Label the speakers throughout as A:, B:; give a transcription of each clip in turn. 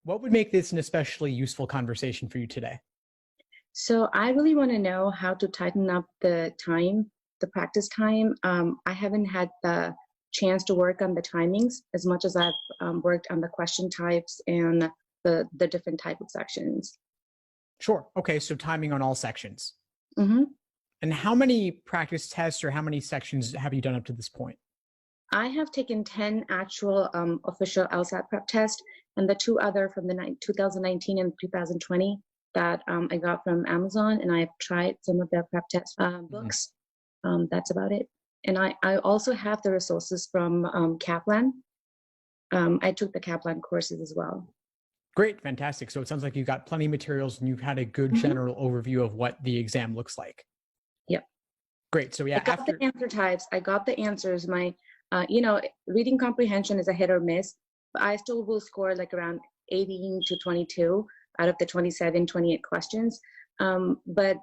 A: What would make this an especially useful conversation for you today?
B: So I really want to know how to tighten up the time, the practice time. I haven't had the chance to work on the timings as much as I've worked on the question types and the different type of sections.
A: Sure. Okay, so timing on all sections.
B: Mm-hmm.
A: And how many practice tests or how many sections have you done up to this point?
B: I have taken 10 actual official LSAT prep tests and the 2 other from the 2019 and 2020 that I got from Amazon, and I've tried some of their prep test books. That's about it. And I also have the resources from Kaplan. I took the Kaplan courses as well.
A: Great, fantastic. So it sounds like you've got plenty of materials and you've had a good general overview of what the exam looks like.
B: Yep.
A: Great. So yeah,
B: I got the answer types. I got the answers. My, reading comprehension is a hit or miss, but I still will score like around 18 to 22 out of the 27, 28 questions. But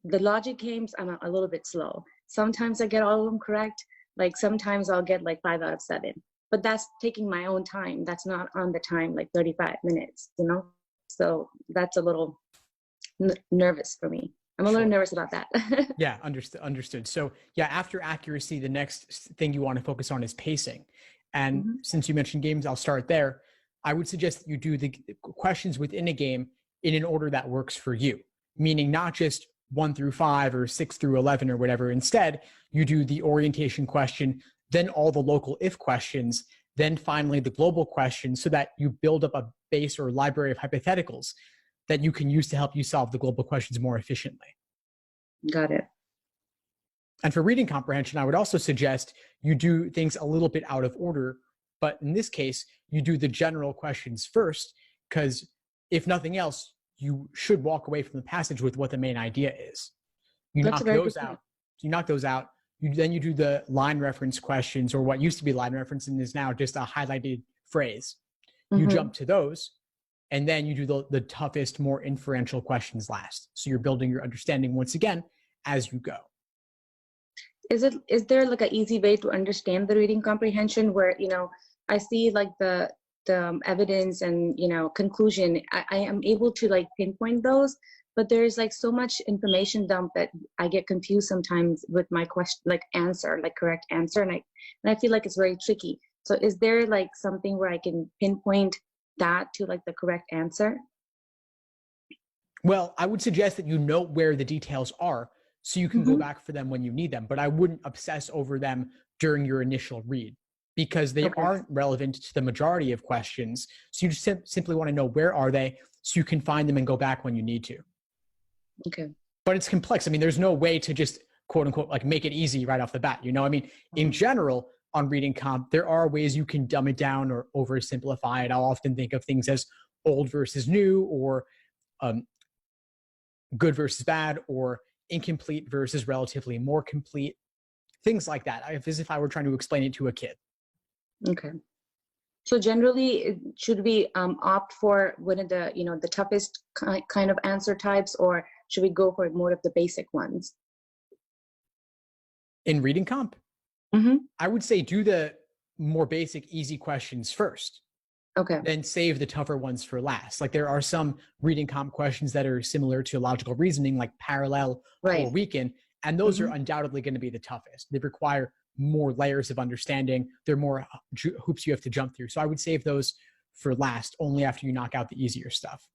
B: the logic games, I'm a little bit slow. Sometimes I get all of them correct. Like sometimes I'll get like 5 out of 7. But that's taking my own time. That's not on the time, like 35 minutes, So that's a little nervous for me. I'm a little nervous about that.
A: Yeah, understood. So yeah, after accuracy, the next thing you want to focus on is pacing. And since you mentioned games, I'll start there. I would suggest that you do the questions within a game in an order that works for you, meaning not just 1 through 5 or 6 through 11 or whatever. Instead, you do the orientation question, then all the local if questions, then finally the global questions, so that you build up a base or library of hypotheticals that you can use to help you solve the global questions more efficiently.
B: Got it.
A: And for reading comprehension, I would also suggest you do things a little bit out of order, but in this case, you do the general questions first, because if nothing else, you should walk away from the passage with what the main idea is. You knock those out. Then you do the line reference questions, or what used to be line reference and is now just a highlighted phrase. You jump to those, and then you do the toughest, more inferential questions last. So you're building your understanding once again as you go.
B: Is there like an easy way to understand the reading comprehension where, I see like the evidence and, conclusion, I am able to like pinpoint those, but there's like so much information dump that I get confused sometimes with my question, like correct answer. And I feel like it's very tricky. So is there like something where I can pinpoint that to like the correct answer?
A: Well, I would suggest that you know where the details are so you can go back for them when you need them, but I wouldn't obsess over them during your initial read because they aren't relevant to the majority of questions. So you just simply want to know where are they so you can find them and go back when you need to.
B: Okay.
A: But it's complex. I mean, there's no way to just quote unquote, like make it easy right off the bat. In general, on reading comp, there are ways you can dumb it down or oversimplify it. I'll often think of things as old versus new, or good versus bad, or incomplete versus relatively more complete, things like that, as if I were trying to explain it to a kid.
B: Okay. So generally, should we opt for one of the, the toughest kind of answer types, or should we go for more of the basic ones?
A: In reading comp, I would say do the more basic, easy questions first.
B: Okay.
A: Then save the tougher ones for last. Like there are some reading comp questions that are similar to logical reasoning, like parallel or weaken, and those are undoubtedly going to be the toughest. They require more layers of understanding. They're more hoops you have to jump through. So I would save those for last, only after you knock out the easier stuff.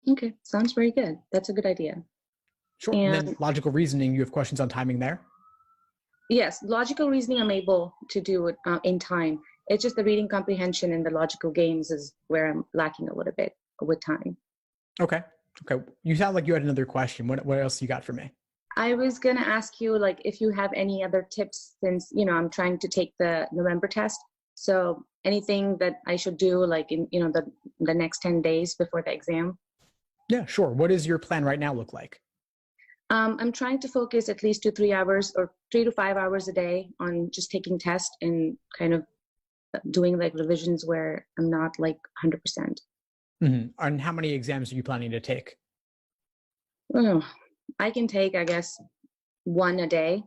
B: Okay, sounds very good. That's a good idea.
A: Sure. And then logical reasoning, you have questions on timing there?
B: Yes, logical reasoning I'm able to do it in time. It's just the reading comprehension and the logical games is where I'm lacking a little bit with time.
A: Okay. You sound like you had another question. What else you got for me?
B: I was going to ask you, like, if you have any other tips, since, I'm trying to take the November test. So anything that I should do, like, in, the next 10 days before the exam?
A: Yeah, sure. What does your plan right now look like?
B: I'm trying to focus at least 2 to 3 hours or 3 to 5 hours a day on just taking tests and kind of doing like revisions where I'm not like 100%.
A: And how many exams are you planning to take?
B: Oh, I can take, I guess, one a day.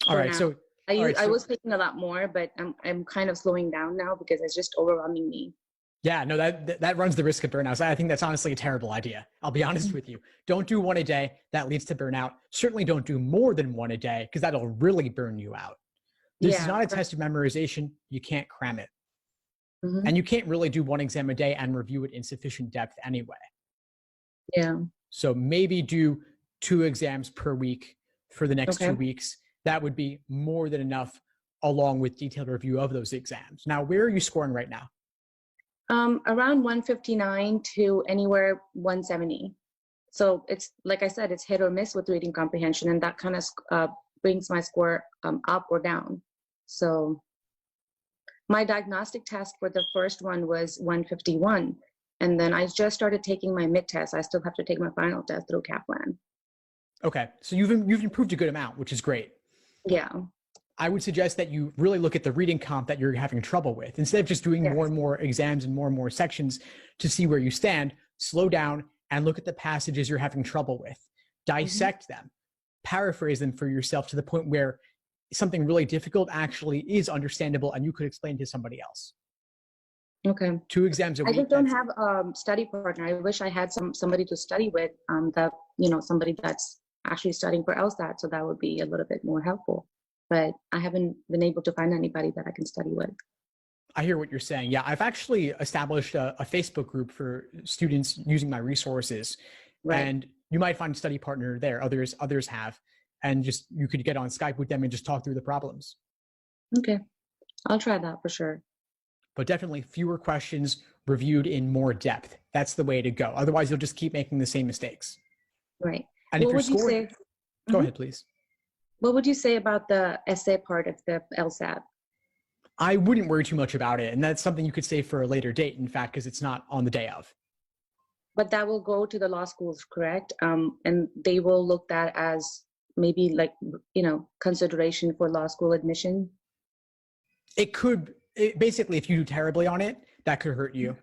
A: All right.
B: Now.
A: So,
B: I was taking a lot more, but I'm kind of slowing down now because it's just overwhelming me.
A: yeah, no, that runs the risk of burnout. So I think that's honestly a terrible idea. I'll be honest with you. Don't do one a day. That leads to burnout. Certainly don't do more than one a day because that'll really burn you out. This is not a test of memorization. You can't cram it.
B: Mm-hmm.
A: And you can't really do one exam a day and review it in sufficient depth anyway.
B: Yeah.
A: So maybe do 2 exams per week for the next 2 weeks. That would be more than enough along with detailed review of those exams. Now, where are you scoring right now?
B: Around 159 to anywhere 170. So it's, like I said, it's hit or miss with reading comprehension, and that kind of brings my score up or down. So my diagnostic test for the first one was 151. And then I just started taking my mid test. I still have to take my final test through Kaplan.
A: Okay. So you've improved a good amount, which is great.
B: Yeah.
A: I would suggest that you really look at the reading comp that you're having trouble with. Instead of just doing more and more exams and more sections to see where you stand, slow down and look at the passages you're having trouble with. Dissect them, paraphrase them for yourself to the point where something really difficult actually is understandable and you could explain to somebody else.
B: Okay.
A: 2 exams a week.
B: I just don't have a study partner. I wish I had somebody to study with, somebody that's actually studying for LSAT, so that would be a little bit more helpful. But I haven't been able to find anybody that I can study with.
A: I hear what you're saying. Yeah, I've actually established a Facebook group for students using my resources, and you might find a study partner there. Others have, and just you could get on Skype with them and just talk through the problems.
B: Okay, I'll try that for sure.
A: But definitely fewer questions reviewed in more depth. That's the way to go. Otherwise, you'll just keep making the same mistakes.
B: Right.
A: And if you're scoring, go ahead, please.
B: What would you say about the essay part of the LSAT?
A: I wouldn't worry too much about it. And that's something you could say for a later date, in fact, because it's not on the day of.
B: But that will go to the law schools, correct? And they will look that as maybe consideration for law school admission?
A: It could, basically, if you do terribly on it, that could hurt you.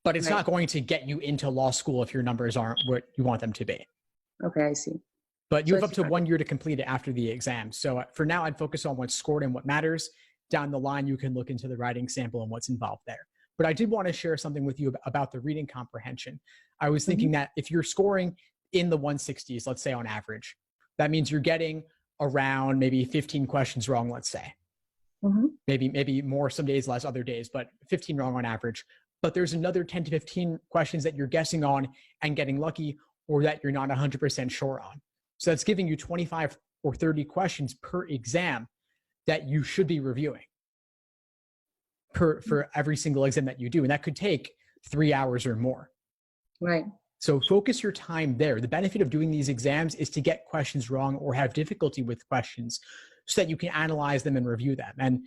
A: But it's not going to get you into law school if your numbers aren't what you want them to be.
B: Okay, I see.
A: But you have up to 1 year to complete it after the exam. So for now, I'd focus on what's scored and what matters. Down the line, you can look into the writing sample and what's involved there. But I did want to share something with you about the reading comprehension. I was thinking that if you're scoring in the 160s, let's say on average, that means you're getting around maybe 15 questions wrong, let's say. Maybe more some days, less other days, but 15 wrong on average. But there's another 10 to 15 questions that you're guessing on and getting lucky, or that you're not 100% sure on. So that's giving you 25 or 30 questions per exam that you should be reviewing for every single exam that you do. And that could take 3 hours or more.
B: Right.
A: So focus your time there. The benefit of doing these exams is to get questions wrong or have difficulty with questions so that you can analyze them and review them. And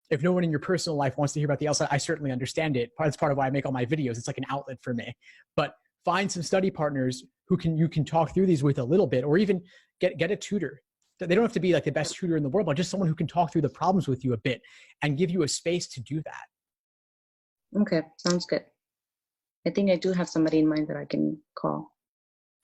A: if no one in your personal life wants to hear about the LSAT, I certainly understand it. That's part of why I make all my videos. It's like an outlet for me. But find some study partners who you can talk through these with a little bit, or even get a tutor. They don't have to be like the best tutor in the world, but just someone who can talk through the problems with you a bit and give you a space to do that.
B: Okay, sounds good. I think I do have somebody in mind that I can call.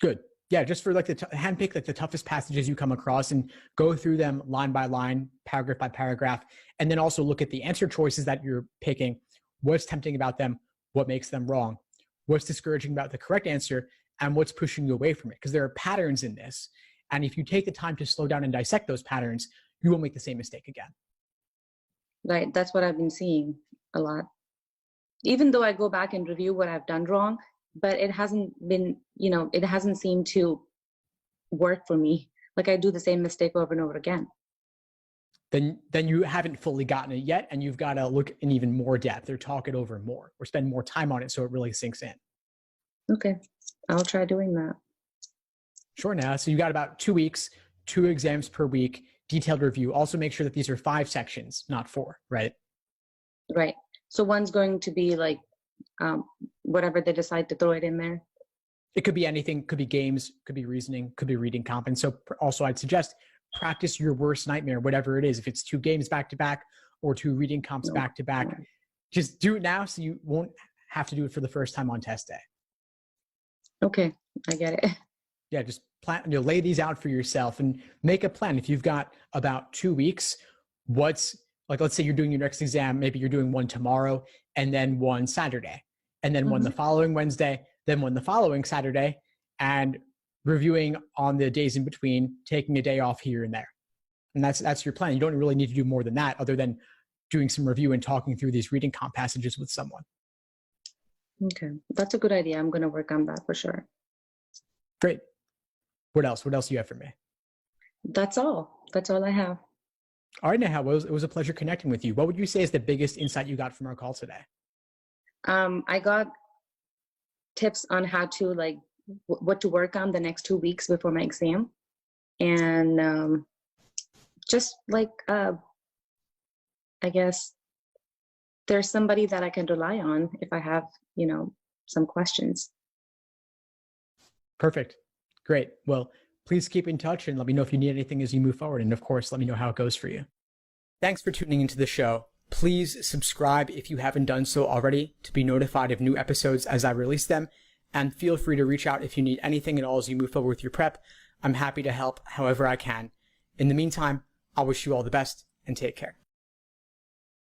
A: Good. Yeah, just for like handpick like the toughest passages you come across and go through them line by line, paragraph by paragraph, and then also look at the answer choices that you're picking. What's tempting about them? What makes them wrong? What's discouraging about the correct answer? And what's pushing you away from it? Because there are patterns in this. And if you take the time to slow down and dissect those patterns, you won't make the same mistake again.
B: Right. That's what I've been seeing a lot. Even though I go back and review what I've done wrong, but it hasn't been, it hasn't seemed to work for me. Like I do the same mistake over and over again.
A: Then you haven't fully gotten it yet. And you've got to look in even more depth or talk it over more or spend more time on it so it really sinks in.
B: Okay. I'll try doing that.
A: Sure. Now, so you got about 2 weeks, 2 exams per week, detailed review. Also make sure that these are 5 sections, not 4, right?
B: Right. So one's going to be like whatever they decide to throw it in there.
A: It could be anything, could be games, could be reasoning, could be reading comp. And so also I'd suggest practice your worst nightmare, whatever it is. If it's 2 games back to back or 2 reading comps back to back, just do it now so you won't have to do it for the first time on test day.
B: Okay, I get it.
A: Yeah, just plan, lay these out for yourself and make a plan. If you've got about 2 weeks, what's like, let's say you're doing your next exam, maybe you're doing one tomorrow and then one Saturday, and then one the following Wednesday, then one the following Saturday, and reviewing on the days in between, taking a day off here and there. And that's your plan. You don't really need to do more than that other than doing some review and talking through these reading comp passages with someone.
B: Okay, that's a good idea. I'm going to work on that for sure.
A: Great. What else? What else do you have for me?
B: That's all. That's all I have.
A: All right, Neha, it was a pleasure connecting with you. What would you say is the biggest insight you got from our call today?
B: I got tips on how to what to work on the next 2 weeks before my exam. And just I guess there's somebody that I can rely on if I have, some questions.
A: Perfect. Great. Well, please keep in touch and let me know if you need anything as you move forward. And of course, let me know how it goes for you. Thanks for tuning into the show. Please subscribe if you haven't done so already to be notified of new episodes as I release them. And feel free to reach out if you need anything at all as you move forward with your prep. I'm happy to help however I can. In the meantime, I wish you all the best and take care.